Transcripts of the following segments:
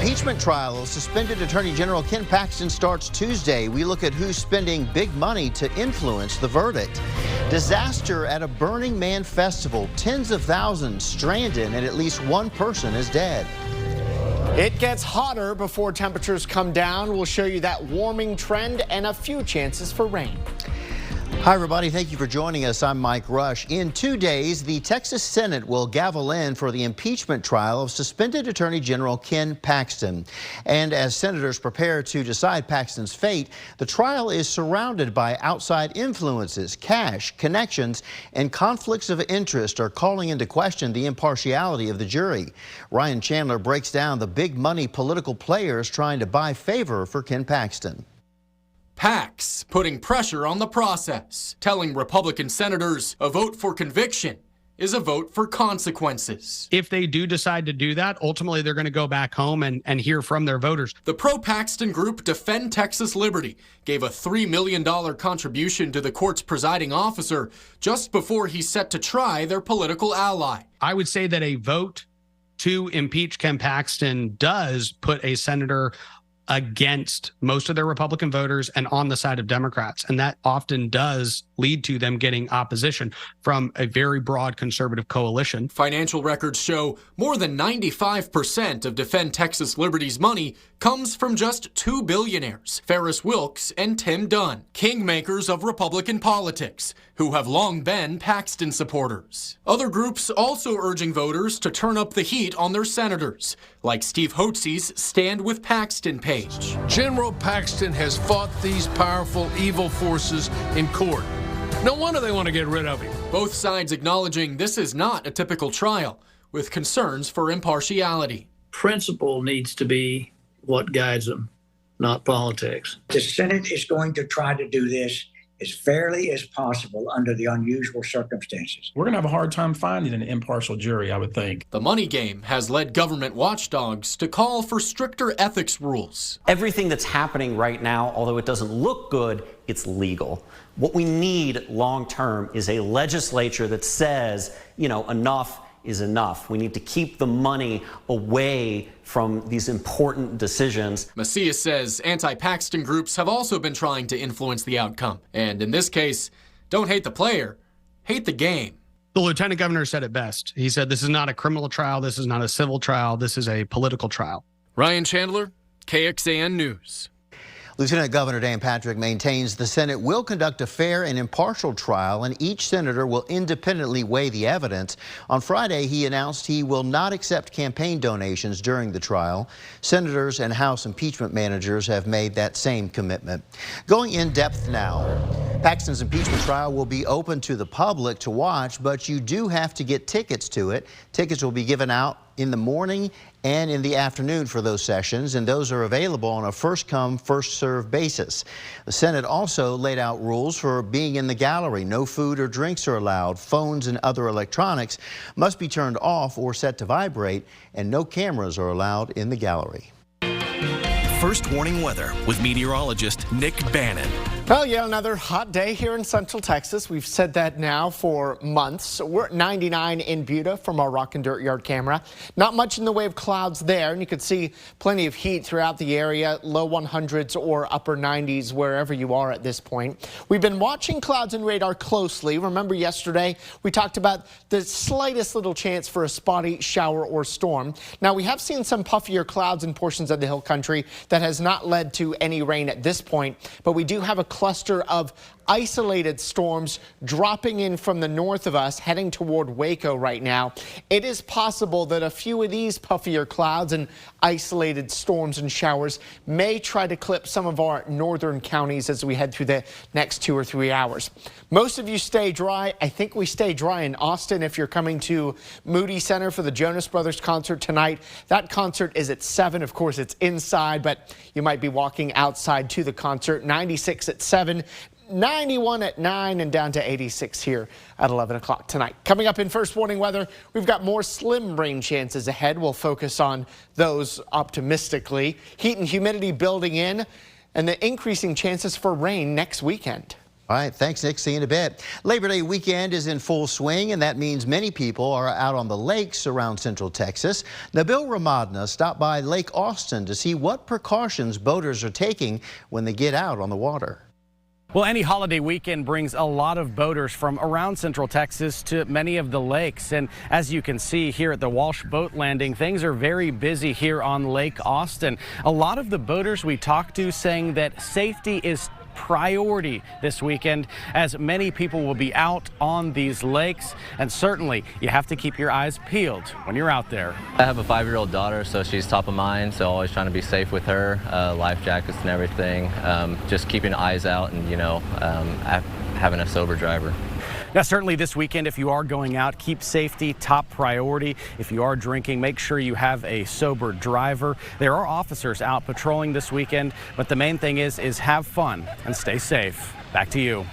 Impeachment trial of suspended Attorney General Ken Paxton starts Tuesday. We look at who's spending big money to influence the verdict. Disaster at a Burning Man festival. Tens of thousands stranded and at least one person is dead. It gets hotter before temperatures come down. We'll show you that warming trend and a few chances for rain. Hi, everybody. Thank you for joining us. I'm Mike Rush. In 2 days, the Texas Senate will gavel in for the impeachment trial of suspended Attorney General Ken Paxton. And as senators prepare to decide Paxton's fate, the trial is surrounded by outside influences, cash, connections, and conflicts of interest are calling into question the impartiality of the jury. Ryan Chandler breaks down the big money political players trying to buy favor for Ken Paxton. PACs putting pressure on the process, telling Republican senators a vote for conviction is a vote for consequences. If they do decide to do that, ultimately they're going to go back home and hear from their voters. The pro-Paxton group Defend Texas Liberty gave a $3 million contribution to the court's presiding officer just before he's set to try their political ally. I would say that a vote to impeach Ken Paxton does put a senator against most of their Republican voters and on the side of Democrats. And that often does lead to them getting opposition from a very broad conservative coalition. Financial records show more than 95% of Defend Texas Liberty's money comes from just two billionaires, Ferris Wilks and Tim Dunn, kingmakers of Republican politics, who have long been Paxton supporters. Other groups also urging voters to turn up the heat on their senators, like Steve Hotze's Stand With Paxton page. General Paxton has fought these powerful evil forces in court. No wonder they want to get rid of him. Both sides acknowledging this is not a typical trial, with concerns for impartiality. Principle needs to be what guides them, not politics. The Senate is going to try to do this as fairly as possible under the unusual circumstances. We're going to have a hard time finding an impartial jury, I would think. The money game has led government watchdogs to call for stricter ethics rules. Everything that's happening right now, although it doesn't look good, it's legal. What we need long term is a legislature that says, enough is enough. We need to keep the money away from these important decisions. Macias says anti-Paxton groups have also been trying to influence the outcome. And in this case, don't hate the player, hate the game. The lieutenant governor said it best. He said this is not a criminal trial. This is not a civil trial. This is a political trial. Ryan Chandler, KXAN News. Lieutenant Governor Dan Patrick maintains the Senate will conduct a fair and impartial trial, and each senator will independently weigh the evidence. On Friday, he announced he will not accept campaign donations during the trial. Senators and House impeachment managers have made that same commitment. Going in depth now, Paxton's impeachment trial will be open to the public to watch, but you do have to get tickets to it. Tickets will be given out in the morning and in the afternoon for those sessions, and those are available on a first-come, first-served basis. The Senate also laid out rules for being in the gallery. No food or drinks are allowed. Phones and other electronics must be turned off or set to vibrate, and no cameras are allowed in the gallery. First warning weather with meteorologist Nick Bannon. Well, yeah, another hot day here in Central Texas. We've said that now for months. We're at 99 in Buda from our Rock and Dirt Yard camera. Not much in the way of clouds there, and you can see plenty of heat throughout the area, low 100s or upper 90s wherever you are at this point. We've been watching clouds and radar closely. Remember yesterday we talked about the slightest little chance for a spotty shower or storm. Now we have seen some puffier clouds in portions of the hill country that has not led to any rain at this point, but we do have a cluster of isolated storms dropping in from the north of us, heading toward Waco right now. It is possible that a few of these puffier clouds and isolated storms and showers may try to clip some of our northern counties as we head through the next 2 or 3 hours. Most of you stay dry. I think we stay dry in Austin if you're coming to Moody Center for the Jonas Brothers concert tonight. That concert is at 7. Of course, it's inside, but you might be walking outside to the concert. 96 at 7. 91 at 9 and down to 86 here at 11 o'clock tonight. Coming up in first warning weather, we've got more slim rain chances ahead. We'll focus on those optimistically. Heat and humidity building in and the increasing chances for rain next weekend. All right, thanks, Nick. See you in a bit. Labor Day weekend is in full swing, and that means many people are out on the lakes around Central Texas. Nabil Ramadna stopped by Lake Austin to see what precautions boaters are taking when they get out on the water. Well, any holiday weekend brings a lot of boaters from around Central Texas to many of the lakes. And as you can see here at the Walsh Boat Landing, things are very busy here on Lake Austin. A lot of the boaters we talked to saying that safety is priority this weekend, as many people will be out on these lakes, and certainly you have to keep your eyes peeled when you're out there. I have a 5-year-old daughter, so she's top of mind, so always trying to be safe with her, life jackets and everything, just keeping eyes out and, you know, having a sober driver. Now, certainly this weekend, if you are going out, keep safety top priority. If you are drinking, make sure you have a sober driver. There are officers out patrolling this weekend, but the main thing is have fun and stay safe. Back to you.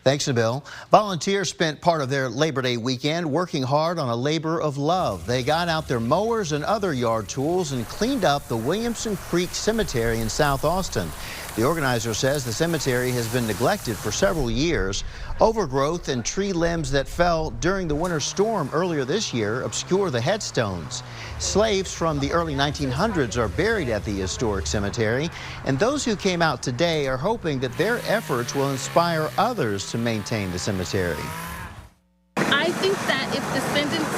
Thanks, Nabil. Volunteers spent part of their Labor Day weekend working hard on a labor of love. They got out their mowers and other yard tools and cleaned up the Williamson Creek Cemetery in South Austin. The organizer says the cemetery has been neglected for several years. Overgrowth and tree limbs that fell during the winter storm earlier this year obscure the headstones. Slaves from the early 1900s are buried at the historic cemetery, and those who came out today are hoping that their efforts will inspire others to maintain the cemetery. I think that if descendants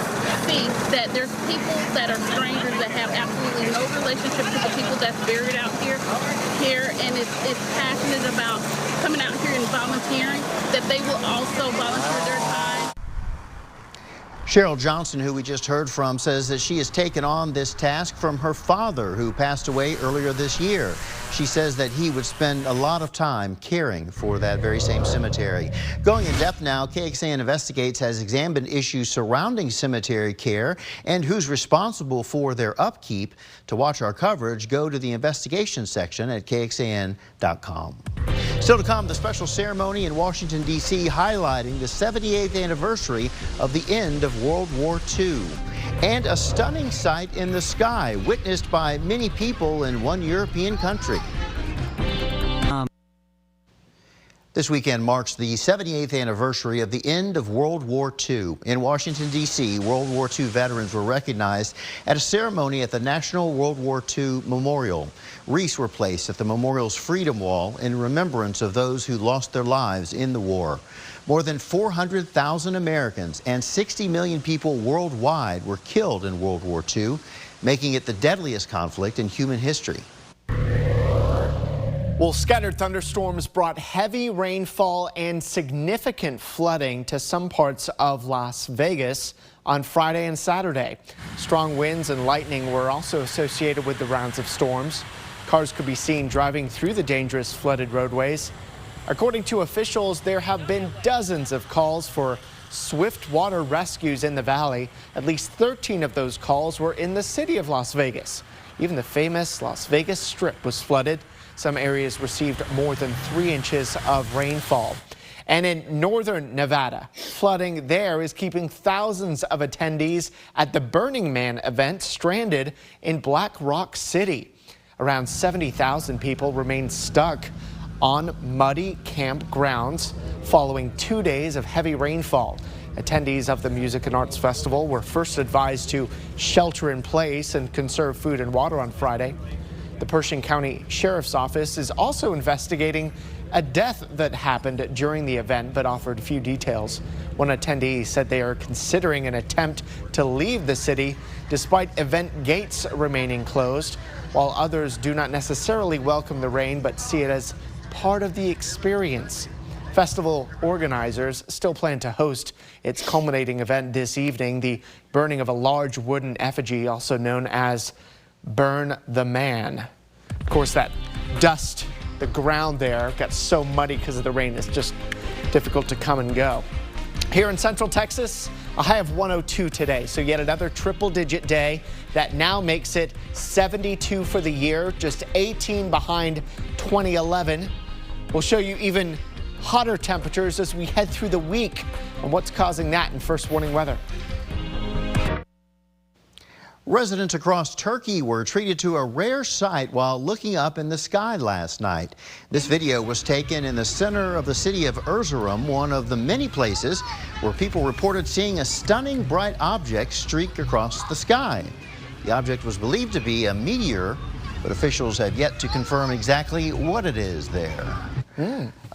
think that there's people that are strangers that have absolutely no relationship to the people that's buried out here and it's passionate about coming out here and volunteering, that they will also volunteer their time. Cheryl Johnson, who we just heard from, says that she has taken on this task from her father, who passed away earlier this year. She says that he would spend a lot of time caring for that very same cemetery. Going in depth now, KXAN Investigates has examined issues surrounding cemetery care and who's responsible for their upkeep. To watch our coverage, go to the investigation section at KXAN.com. Still to come, the special ceremony in Washington, D.C. highlighting the 78th anniversary of the end of World War II. And a stunning sight in the sky witnessed by many people in one European country. This weekend marks the 78th anniversary of the end of World War II. In Washington, D.C., World War II veterans were recognized at a ceremony at the National World War II Memorial. Wreaths were placed at the memorial's Freedom Wall in remembrance of those who lost their lives in the war. More than 400,000 Americans and 60 million people worldwide were killed in World War II, making it the deadliest conflict in human history. Well, scattered thunderstorms brought heavy rainfall and significant flooding to some parts of Las Vegas on Friday and Saturday. Strong winds and lightning were also associated with the rounds of storms. Cars could be seen driving through the dangerous flooded roadways. According to officials, there have been dozens of calls for swift water rescues in the valley. At least 13 of those calls were in the city of Las Vegas. Even the famous Las Vegas Strip was flooded. Some areas received more than 3 inches of rainfall. And in northern Nevada, flooding there is keeping thousands of attendees at the Burning Man event stranded in Black Rock City. Around 70,000 people remain stuck on muddy campgrounds following 2 days of heavy rainfall. Attendees of the Music and Arts Festival were first advised to shelter in place and conserve food and water on Friday. The Pershing County Sheriff's Office is also investigating a death that happened during the event, but offered few details. One attendee said they are considering an attempt to leave the city despite event gates remaining closed, while others do not necessarily welcome the rain but see it as part of the experience. Festival organizers still plan to host its culminating event this evening, the burning of a large wooden effigy, also known as Burn the Man. Of course, that dust, the ground there got so muddy because of the rain, it's just difficult to come and go. Here in Central Texas, a high of 102 today, so yet another triple-digit day that now makes it 72 for the year, just 18 behind 2011. We'll show you even hotter temperatures as we head through the week and what's causing that in First Warning Weather. Residents across Turkey were treated to a rare sight while looking up in the sky last night. This video was taken in the center of the city of Erzurum, one of the many places where people reported seeing a stunning bright object streak across the sky. The object was believed to be a meteor, but officials have yet to confirm exactly what it is there.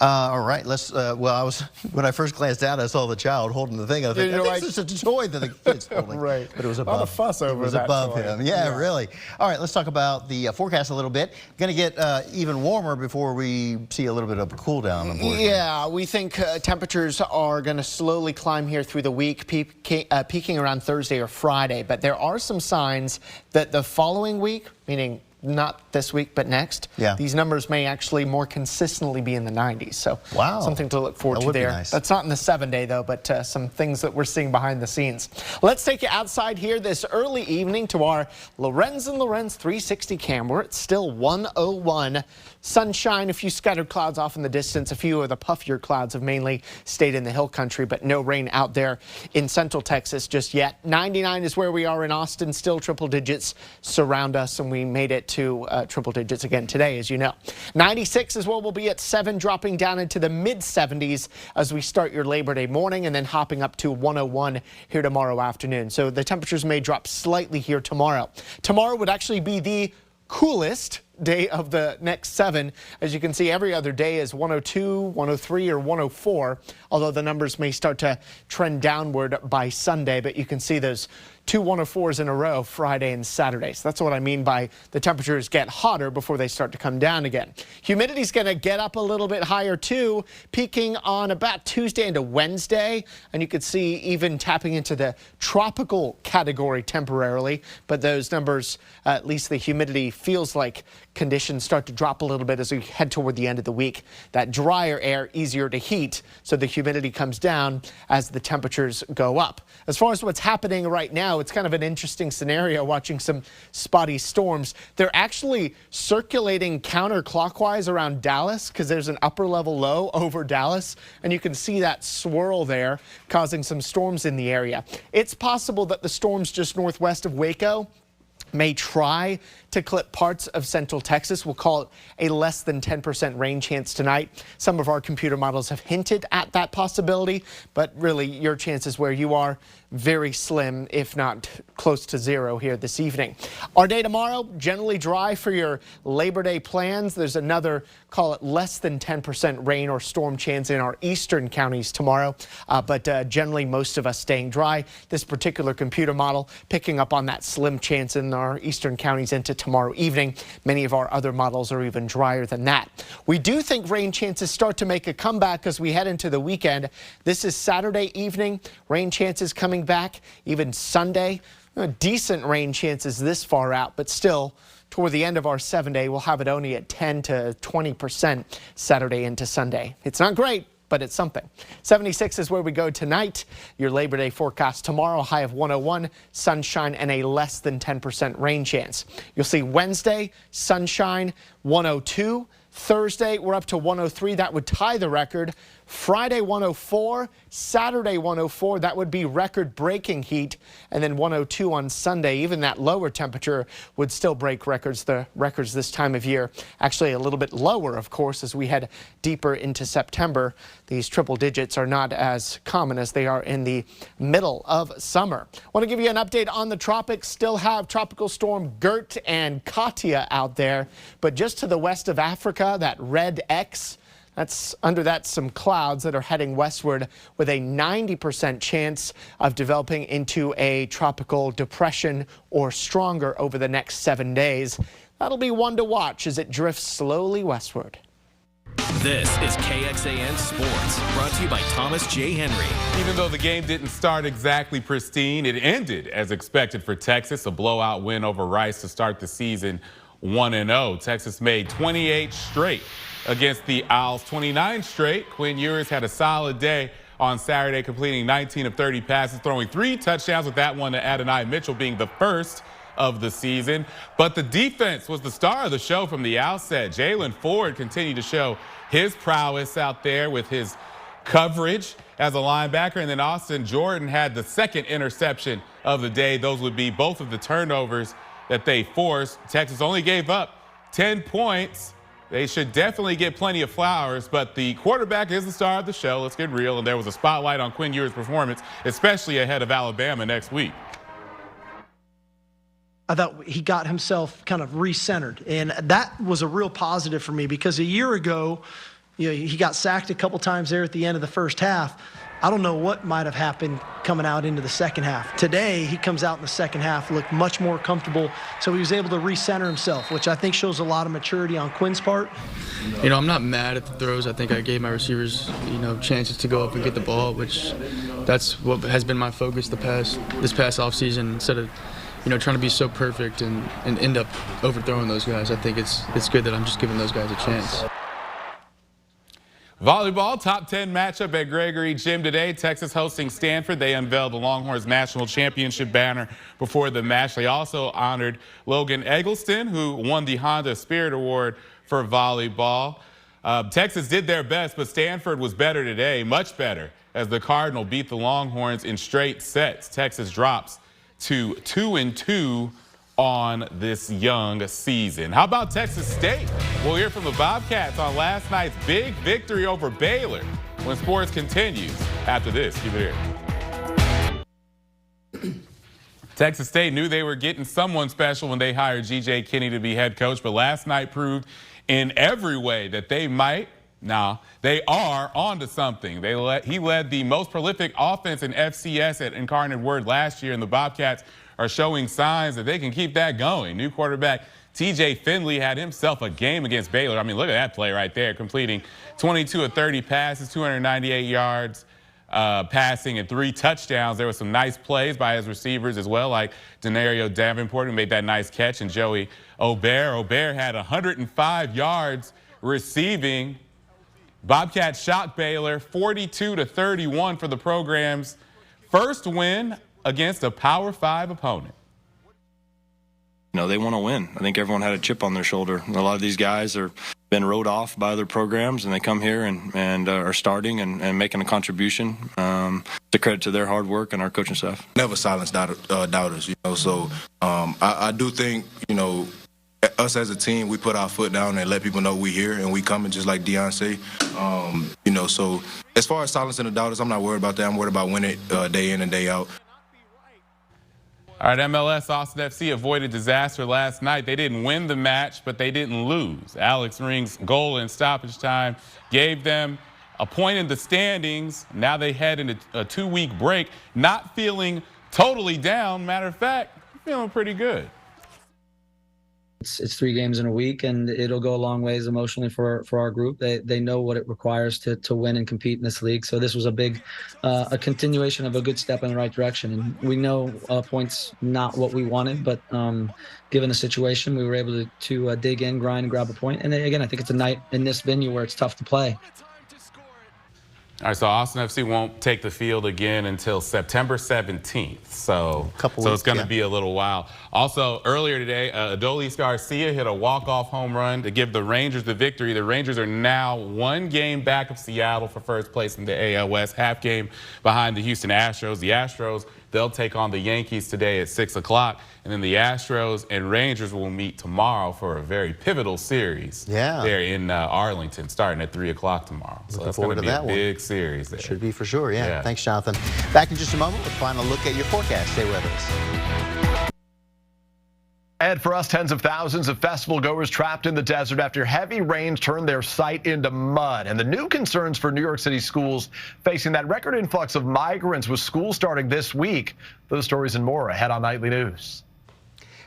All right, let's. When I first glanced out, I saw the child holding the thing. I think it's just a toy that the kid's holding. Right. But it was A above. lot of fuss over it was that above toy. him. Yeah, really. All right, let's talk about the forecast a little bit. Going to get even warmer before we see a little bit of a cool down. Yeah, we think temperatures are going to slowly climb here through the week, peaking around Thursday or Friday. But there are some signs that the following week, meaning not this week, but next, these numbers may actually more consistently be in the 90s. So something to look forward to there. Nice. That's not in the 7-day, though, but some things that we're seeing behind the scenes. Let's take you outside here this early evening to our Lorenz & Lorenz 360 camera. It's still 101. Sunshine, a few scattered clouds off in the distance. A few of the puffier clouds have mainly stayed in the hill country, but no rain out there in central Texas just yet. 99 is where we are in Austin. Still triple digits surround us, and we made it to triple digits again today, as you know. 96 is where we'll be at 7, dropping down into the mid-70s as we start your Labor Day morning, and then hopping up to 101 here tomorrow afternoon. So the temperatures may drop slightly here tomorrow. Tomorrow would actually be the coolest day of the next 7. As you can see, every other day is 102, 103, or 104, although the numbers may start to trend downward by Sunday. But you can see those 2 104s in a row Friday and Saturday. So that's what I mean by the temperatures get hotter before they start to come down again. Humidity's going to get up a little bit higher too, peaking on about Tuesday into Wednesday. And you could see even tapping into the tropical category temporarily. But those numbers, at least the humidity, feels like conditions start to drop a little bit as we head toward the end of the week. That drier air easier to heat, so the humidity comes down as the temperatures go up. As far as what's happening right now, it's kind of an interesting scenario watching some spotty storms. They're actually circulating counterclockwise around Dallas because there's an upper level low over Dallas, and you can see that swirl there causing some storms in the area. It's possible that the storms just northwest of Waco may try to clip parts of central Texas. We'll call it a less than 10% rain chance tonight. Some of our computer models have hinted at that possibility, but really your chances where you are very slim, if not close to 0 here this evening. Our day tomorrow, generally dry for your Labor Day plans. There's another, call it less than 10% rain or storm chance in our eastern counties tomorrow, but generally most of us staying dry. This particular computer model picking up on that slim chance in our eastern counties into tomorrow evening. Many of our other models are even drier than that. We do think rain chances start to make a comeback as we head into the weekend. This is Saturday evening. Rain chances coming back. Even Sunday, decent rain chances this far out, but still toward the end of our 7-day, we'll have it only at 10 to 20% Saturday into Sunday. It's not great, but it's something. 76 is where we go tonight. Your Labor Day forecast tomorrow, high of 101, sunshine, and a less than 10% rain chance. You'll see Wednesday, sunshine, 102. Thursday, we're up to 103. That would tie the record. Friday, 104. Saturday, 104. That would be record-breaking heat. And then 102 on Sunday. Even that lower temperature would still break records. The records this time of year actually a little bit lower, of course, as we head deeper into September. These triple digits are not as common as they are in the middle of summer. Want to give you an update on the tropics. Still have Tropical Storm Gert and Katia out there. But just to the west of Africa, that red X, that's under that some clouds that are heading westward with a 90% chance of developing into a tropical depression or stronger over the next 7 days. That'll be one to watch as it drifts slowly westward. This is KXAN Sports, brought to you by Thomas J. Henry. Even though the game didn't start exactly pristine, it ended as expected for Texas, a blowout win over Rice to start the season 1-0. Texas made 28 straight against the Owls, 29 straight. Quinn Ewers had a solid day on Saturday, completing 19 of 30 passes, throwing 3 touchdowns, with that one to Adonai Mitchell being the first of the season. But the defense was the star of the show from the outset. Jalen Ford continued to show his prowess out there with his coverage as a linebacker. And then Austin Jordan had the second interception of the day. Those would be both of the turnovers that they forced. Texas only gave up 10 points. They should definitely get plenty of flowers, but the quarterback is the star of the show. Let's get real. And there was a spotlight on Quinn Ewers' performance, especially ahead of Alabama next week. I thought he got himself kind of recentered, and that was a real positive for me because a year ago, he got sacked a couple times there at the end of the first half. I don't know what might have happened coming out into the second half. Today, he comes out in the second half, looked much more comfortable, so he was able to recenter himself, which I think shows a lot of maturity on Quinn's part. I'm not mad at the throws. I think I gave my receivers, chances to go up and get the ball, which that's what has been my focus this past offseason. Instead of, trying to be so perfect and end up overthrowing those guys, I think it's good that I'm just giving those guys a chance. Volleyball, top 10 matchup at Gregory Gym today. Texas hosting Stanford. They unveiled the Longhorns National Championship banner before the match. They also honored Logan Eggleston, who won the Honda Spirit Award for volleyball. Texas did their best, but Stanford was better today, much better, as the Cardinal beat the Longhorns in straight sets. Texas drops to 2-2 on this young season. How about Texas State? We'll hear from the Bobcats on last night's big victory over Baylor when sports continues after this. Keep it here. Texas State knew they were getting someone special when they hired G.J. Kinney to be head coach, but last night proved in every way that they are onto something. He led the most prolific offense in FCS at Incarnate Word last year, and the Bobcats are showing signs that they can keep that going. New quarterback TJ Finley had himself a game against Baylor. I mean, look at that play right there, completing 22 of 30 passes, 298 yards passing, and 3 touchdowns. There were some nice plays by his receivers as well, like Denario Davenport, who made that nice catch, and Joey Obear. Obear had 105 yards receiving. Bobcats shocked Baylor 42-31 for the program's first win against a Power 5 opponent. They want to win. I think everyone had a chip on their shoulder. A lot of these guys are been wrote off by other programs, and they come here and are starting and making a contribution. To credit to their hard work and our coaching staff. Never silence doubters, So I do think, us as a team, we put our foot down and let people know we're here and we coming, just like Deion say. So as far as silencing the doubters, I'm not worried about that. I'm worried about winning day in and day out. All right, MLS Austin FC avoided disaster last night. They didn't win the match, but they didn't lose. Alex Ring's goal in stoppage time gave them a point in the standings. Now they head into a 2-week break, not feeling totally down. Matter of fact, feeling pretty good. It's 3 games in a week, and it'll go a long ways emotionally for our group. They know what it requires to win and compete in this league. So this was a continuation of a good step in the right direction. And we know points not what we wanted, but given the situation, we were able to dig in, grind, and grab a point. And again, I think it's a night in this venue where it's tough to play. All right, so Austin FC won't take the field again until September 17th. So it's going to be a little while. Also, earlier today, Adolis Garcia hit a walk-off home run to give the Rangers the victory. The Rangers are now 1 game back of Seattle for first place in the AL West, half game behind the Houston Astros. The Astros, they'll take on the Yankees today at 6 o'clock. And then the Astros and Rangers will meet tomorrow for a very pivotal series. Yeah. There in Arlington, starting at 3 o'clock tomorrow. So that's going to be a big series there. Should be for sure, yeah. Thanks, Jonathan. Back in just a moment with a final look at your forecast. Stay with us. And for us, tens of thousands of festival goers trapped in the desert after heavy rains turned their site into mud. And the new concerns for New York City schools facing that record influx of migrants with school starting this week. Those stories and more ahead on Nightly News.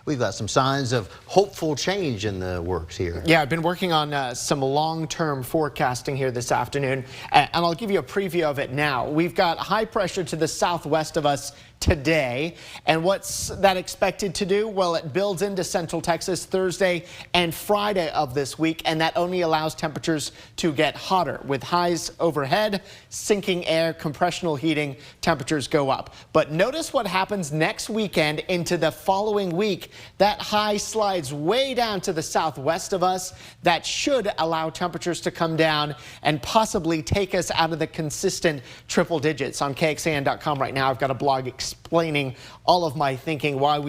We've got some signs of hopeful change in the works here. Yeah, I've been working on some long-term forecasting here this afternoon, and I'll give you a preview of it now. We've got high pressure to the southwest of us today, and what's that expected to do? Well, it builds into central Texas Thursday and Friday of this week, and that only allows temperatures to get hotter. With highs overhead, sinking air, compressional heating, temperatures go up. But notice what happens next weekend into the following week. That high slides way down to the southwest of us. That should allow temperatures to come down and possibly take us out of the consistent triple digits. On KXAN.com right now, I've got a blog explaining all of my thinking, why we